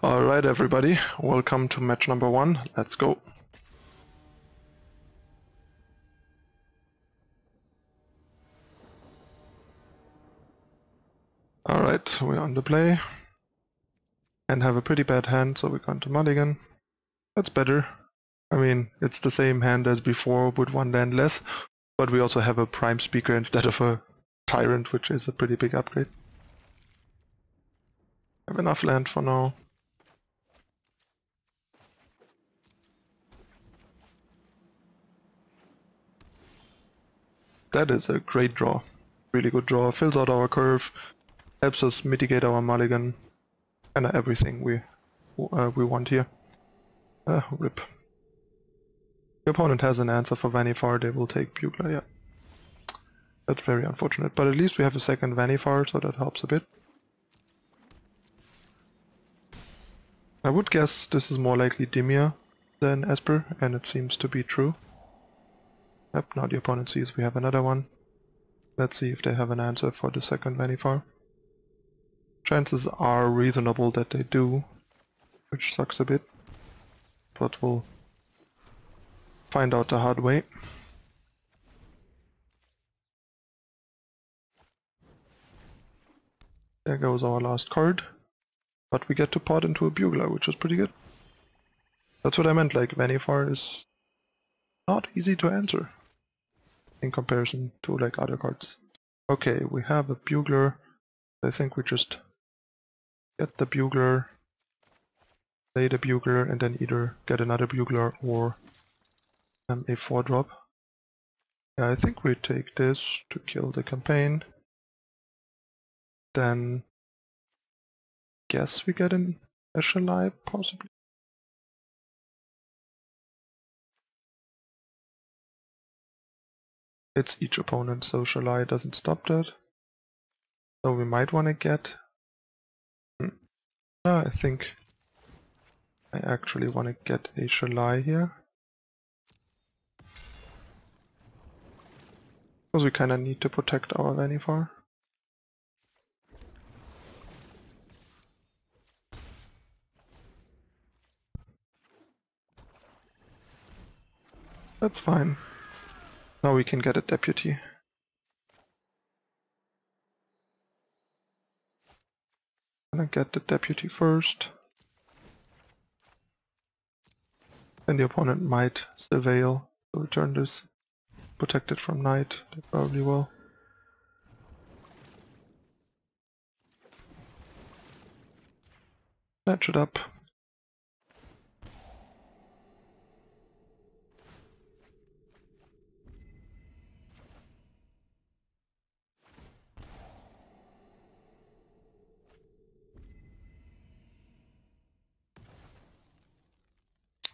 Alright everybody, welcome to match number 1, let's go. Alright, we're on the play. And have a pretty bad hand, so we're going to mulligan. That's better. I mean, it's the same hand as before with one land less, but we also have a Prime Speaker instead of a Tyrant, which is a pretty big upgrade. Have enough land for now. That is a great draw. Really good draw. Fills out our curve, helps us mitigate our mulligan, and everything we want here. Rip. The opponent has an answer for Vannifar, they will take Bugler, yeah. That's very unfortunate, but at least we have a second Vannifar, so that helps a bit. I would guess this is more likely Dimir than Esper, and it seems to be true. Yep, now the opponent sees we have another one. Let's see if they have an answer for the second Vannifar. Chances are reasonable that they do, which sucks a bit, but we'll find out the hard way. There goes our last card, but we get to pot into a Bugler, which is pretty good. That's what I meant, like Vannifar is not easy to answer in comparison to like other cards. Okay, we have a Bugler. I think we just get the Bugler, play the Bugler, and then either get another Bugler or a 4-drop. Yeah, I think we take this to kill the campaign. Then guess we get a Shalai, possibly. It's each opponent, so Shalai doesn't stop that. So we might want to get... I think I actually want to get a Shalai here. Because we kind of need to protect our Vannifar. That's fine. Now we can get a Deputy. I'm gonna get the Deputy first. Then the opponent might surveil to return this. Protected from night, they probably will. Match it up.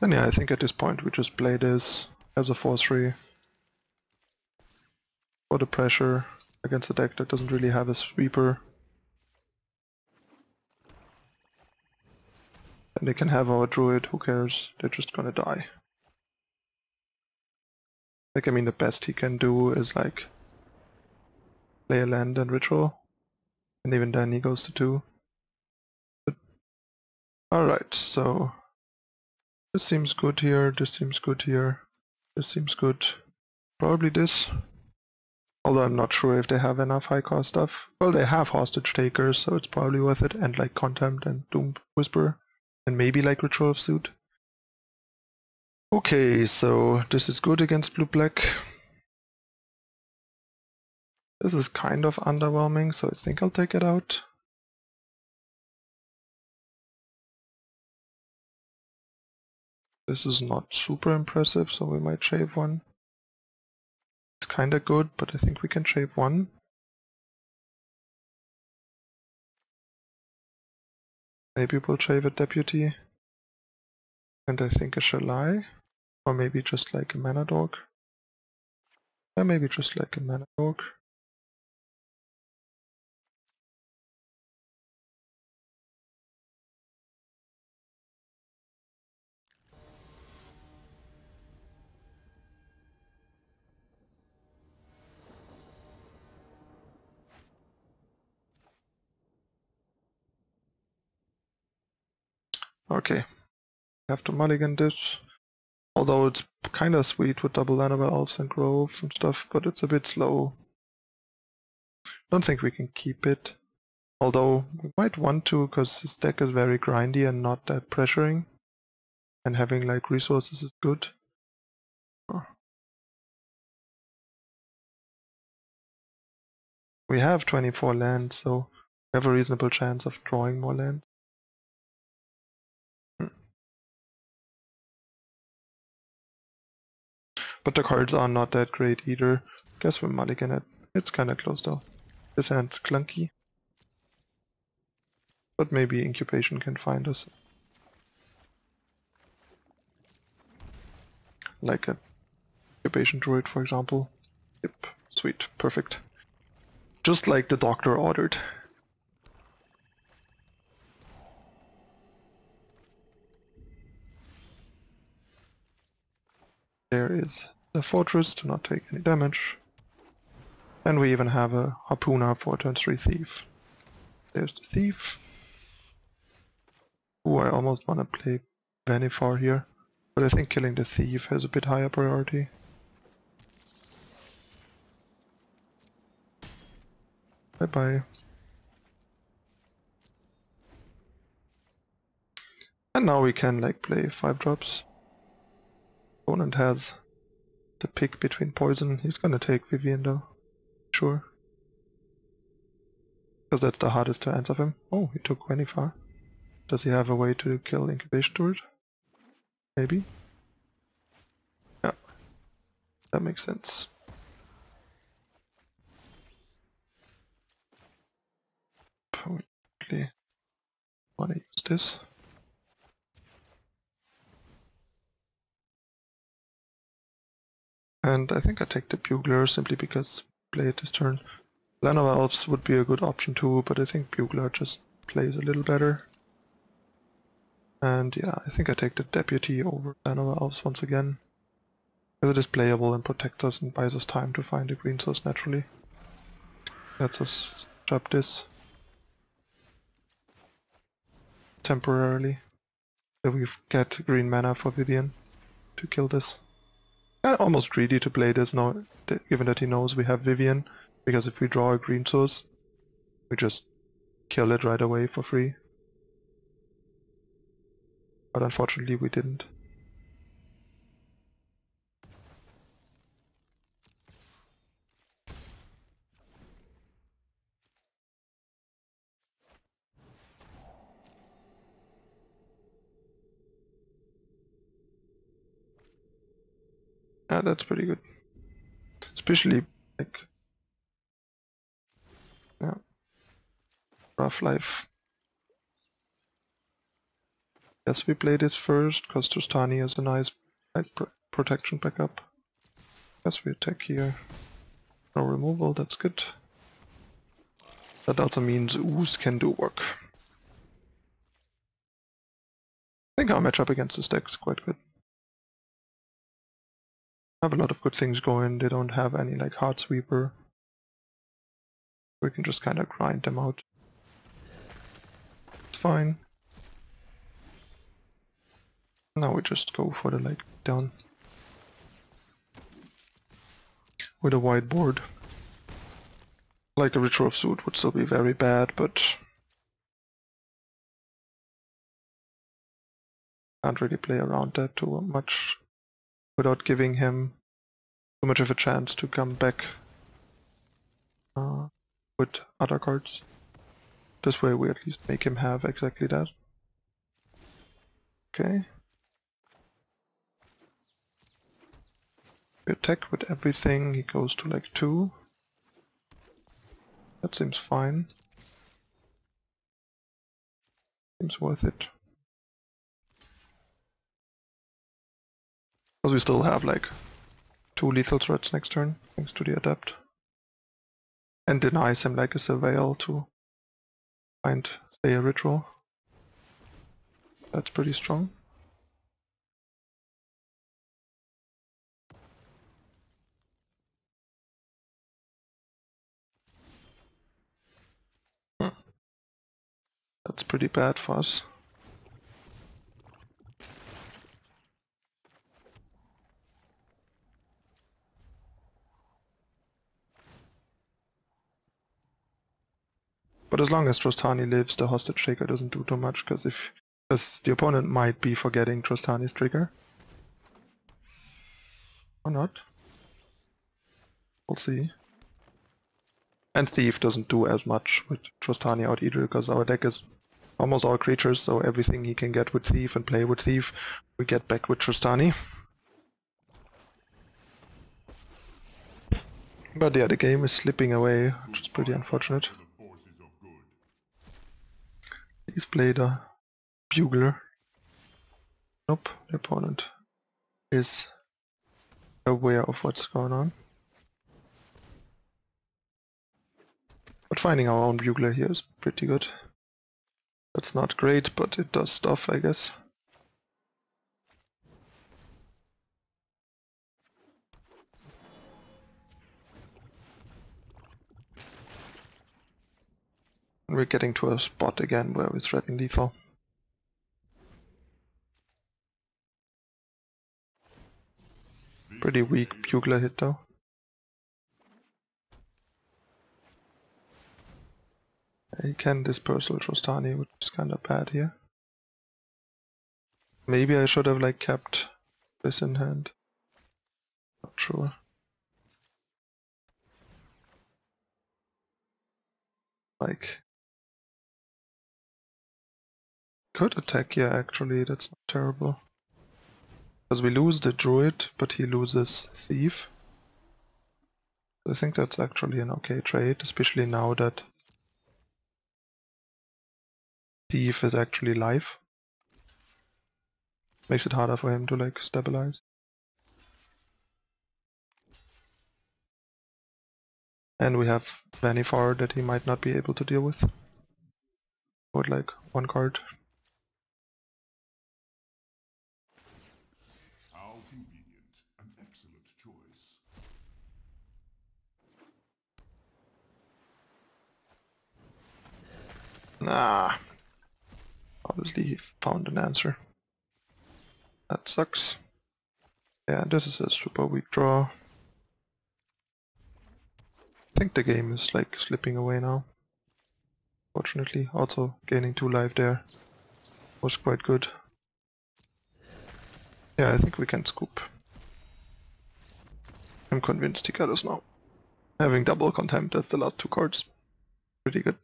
And yeah, I think at this point we just play this as a 4-3 for the pressure against a deck that doesn't really have a sweeper. And they can have our Druid, who cares, they're just gonna die. Like, I mean, the best he can do is like play a land and ritual, and even then he goes to 2. But alright, so this seems good here, this seems good here, this seems good. Probably this. Although I'm not sure if they have enough high cost stuff. Well, they have Hostage Takers, so it's probably worth it, and like Contempt and Doom Whisper, and maybe like Ritual of Suit. Okay, so this is good against blue-black. This is kind of underwhelming, so I think I'll take it out. This is not super impressive, so we might shave one. It's kinda good, but I think we can shave one. Maybe we'll shave a Deputy. And I think a Shalai. Or maybe just like a Mana Dog. Or maybe just like a Mana Dog. Okay, have to mulligan this. Although it's kinda sweet with double Llanowar Elves and Grove and stuff, but it's a bit slow. Don't think we can keep it. Although we might want to, because his deck is very grindy and not that pressuring. And having like resources is good. Oh. We have 24 lands, so we have a reasonable chance of drawing more lands. But the cards are not that great either. Guess we're mulligan it. It's kinda close though. This hand's clunky. But maybe Incubation can find us. Like a Incubation Druid, for example. Yep, sweet, perfect. Just like the doctor ordered. There is the fortress to not take any damage. And we even have a Harpooner for turn 3 thief. There's the thief. Ooh, I almost want to play Vannifar here, but I think killing the thief has a bit higher priority. Bye bye. And now we can like play 5 drops. Opponent has the pick between poison. He's gonna take Vivien though. Sure. Because that's the hardest to answer him. Oh, he took Vannifar. Does he have a way to kill Incubation Druid? Maybe? Yeah. That makes sense. Probably wanna use this. And I think I take the Bugler simply because play it this turn. Llanowar Elves would be a good option too, but I think Bugler just plays a little better. And yeah, I think I take the Deputy over Llanowar Elves once again. Because it is playable and protects us and buys us time to find a green source naturally. Lets us chop this temporarily. So we get green mana for Vivien to kill this. Almost greedy to play this now, given that he knows we have Vivien, because if we draw a green source, we just kill it right away for free. But unfortunately we didn't. Yeah, that's pretty good. Especially, like, yeah, rough life. Yes, we play this first, because Tostani is a nice like, protection backup. Yes, we attack here. No removal, that's good. That also means Ooze can do work. I think our matchup against this deck is quite good. Have a lot of good things going. They don't have any like Heart Sweeper. We can just kind of grind them out. It's fine. Now we just go for the like down with a white board. Like a Ritual of Suit would still be very bad, but can't really play around that too much without giving him too much of a chance to come back with other cards. This way we at least make him have exactly that. Okay. We attack with everything, he goes to like 2. That seems fine. Seems worth it. Because we still have like 2 lethal threats next turn, thanks to the Adept. And denies him like a Surveil to stay a Ritual. That's pretty strong. That's pretty bad for us. But as long as Trostani lives, the Hostage Taker doesn't do too much, because the opponent might be forgetting Trostani's trigger. Or not. We'll see. And Thief doesn't do as much with Trostani out either, because our deck is almost all creatures, so everything he can get with Thief and play with Thief, we get back with Trostani. But yeah, the game is slipping away, which is pretty unfortunate. He's played a Bugler. Nope, the opponent is aware of what's going on. But finding our own Bugler here is pretty good. That's not great, but it does stuff, I guess. And we're getting to a spot again where we're threatening lethal. Pretty weak Bugler hit though. He can dispersal Trostani, which is kinda bad here. Maybe I should have like kept this in hand. Not sure. Like, could attack here actually, that's not terrible. Because we lose the Druid, but he loses Thief. I think that's actually an okay trade, especially now that Thief is actually live. Makes it harder for him to like stabilize. And we have Vannifar that he might not be able to deal with. With like one card. How convenient. An excellent choice. Nah. Obviously he found an answer. That sucks. Yeah, this is a super weak draw. I think the game is like slipping away now. Fortunately, also gaining 2 life there was quite good. Yeah, I think we can scoop. I'm convinced he got us now. Having double contempt as the last 2 cards. Pretty good.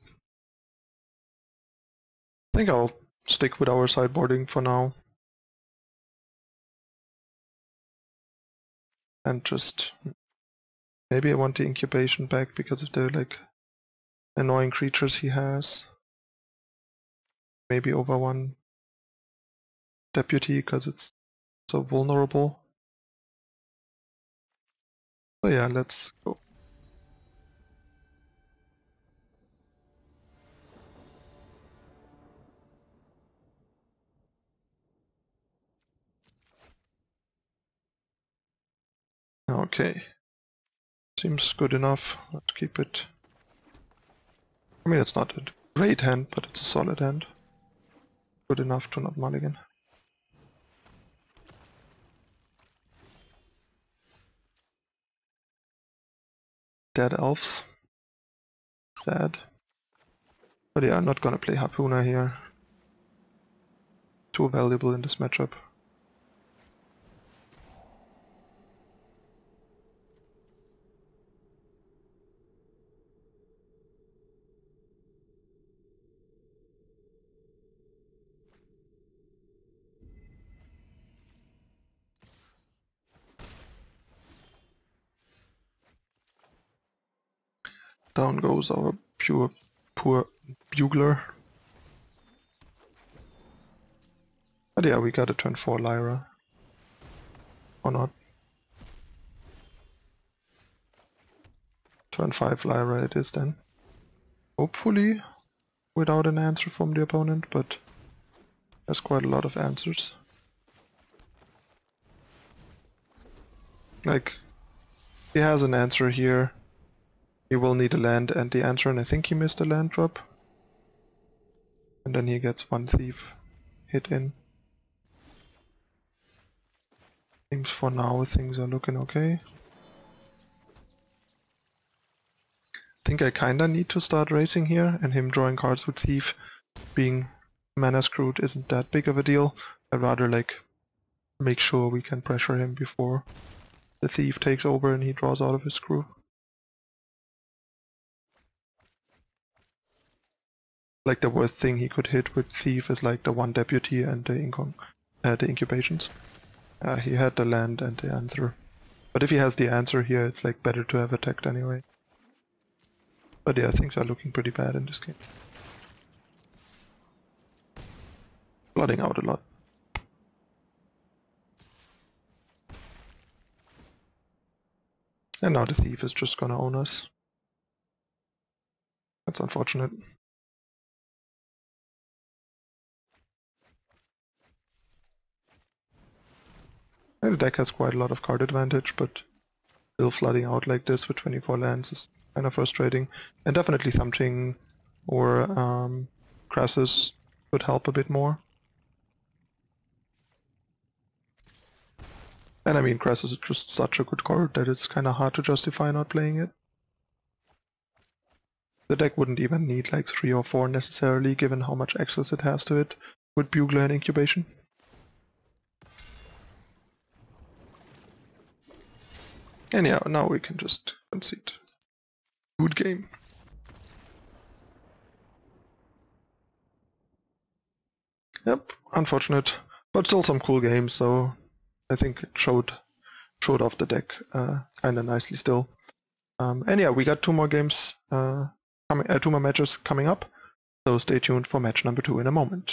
I think I'll stick with our sideboarding for now. And just... maybe I want the incubation back because of the like annoying creatures he has. Maybe over one deputy because it's so vulnerable. So yeah, let's go. Okay. Seems good enough. Let's keep it. I mean, it's not a great hand, but it's a solid hand. Good enough to not mulligan. Dead elves. Sad. But yeah, I'm not gonna play Harpooner here. Too valuable in this matchup. Down goes our poor Bugler. But yeah, we got a turn 4 Lyra. Or not. Turn 5 Lyra it is then. Hopefully without an answer from the opponent, but there's quite a lot of answers. Like, he has an answer here. He will need a land and the answer, and I think he missed a land drop. And then he gets 1 thief hit in. Seems for now things are looking okay. think I kinda need to start racing here, and him drawing cards with Thief being mana screwed isn't that big of a deal. I'd rather like make sure we can pressure him before the Thief takes over and he draws out of his screw. Like the worst thing he could hit with Thief is like the one Deputy and the Incubations. He had the land and the answer. But if he has the answer here, it's like better to have attacked anyway. But yeah, things are looking pretty bad in this game. Flooding out a lot. And now the Thief is just gonna own us. That's unfortunate. And the deck has quite a lot of card advantage, but still flooding out like this with 24 lands is kind of frustrating. And definitely something or Crassus could help a bit more. And I mean, Crassus is just such a good card that it's kind of hard to justify not playing it. The deck wouldn't even need like 3 or 4 necessarily, given how much access it has to it with Bugler and Incubation. And yeah, now we can just concede. Good game. Yep, unfortunate, but still some cool games, so I think it showed off the deck kinda nicely still. And yeah, we got 2 more games, 2 more matches coming up, so stay tuned for match number 2 in a moment.